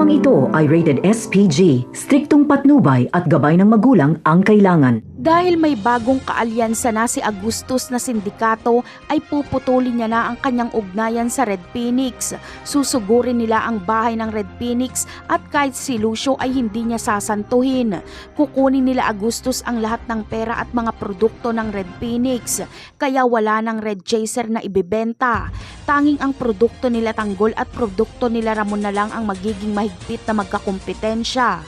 Programang ito ay rated SPG, striktong patnubay at gabay ng magulang ang kailangan. Dahil may bagong kaalyansa na si Agustus na sindikato ay puputulin niya na ang kanyang ugnayan sa Red Phoenix. Susugurin nila ang bahay ng Red Phoenix at kahit si Lucio ay hindi niya sasantuhin. Kukunin nila Agustus ang lahat ng pera at mga produkto ng Red Phoenix, kaya wala ng Red Chaser na ibebenta. Tanging ang produkto nila Tanggol at produkto nila Ramon na lang ang magiging mahigpit na magkakumpetensya.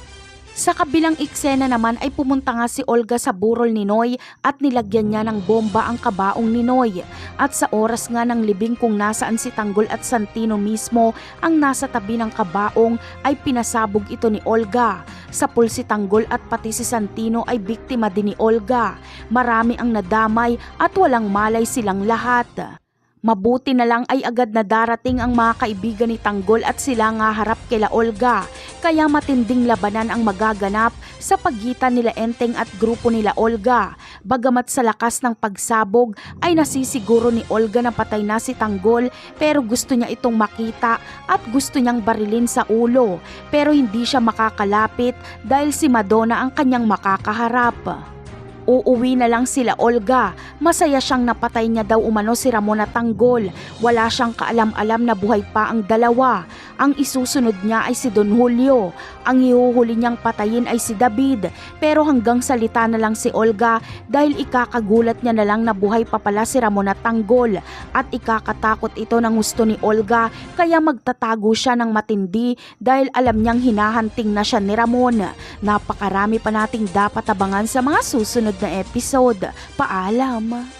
Sa kabilang eksena naman ay pumunta nga si Olga sa burol ni Noy at nilagyan niya ng bomba ang kabaong ni Noy. At sa oras nga ng libing kung nasaan si Tanggol at Santino mismo ang nasa tabi ng kabaong ay pinasabog ito ni Olga. Sa pool si Tanggol at pati si Santino ay biktima din ni Olga. Marami ang nadamay at walang malay silang lahat. Mabuti na lang ay agad na darating ang mga kaibigan ni Tanggol at sila nga harap kila Olga. Kaya matinding labanan ang magaganap sa pagitan nila Enteng at grupo nila Olga. Bagamat sa lakas ng pagsabog ay nasisiguro ni Olga na patay na si Tanggol, pero gusto niya itong makita at gusto niyang barilin sa ulo. Pero hindi siya makakalapit dahil si Madonna ang kanyang makakaharap. Uuwi na lang sila Olga. Masaya siyang napatay niya daw umano si Ramon at Tanggol. Wala siyang kaalam-alam na buhay pa ang dalawa. Ang isusunod niya ay si Don Julio. Ang ihuhuli niyang patayin ay si David. Pero hanggang salita na lang si Olga dahil ikakagulat niya na lang na buhay pa pala si Ramon at Tanggol. At ikakatakot ito ng gusto ni Olga kaya magtatago siya ng matindi dahil alam niyang hinahanting na siya ni Ramon. Napakarami pa nating dapat abangan sa mga susunod na episode. Paalam!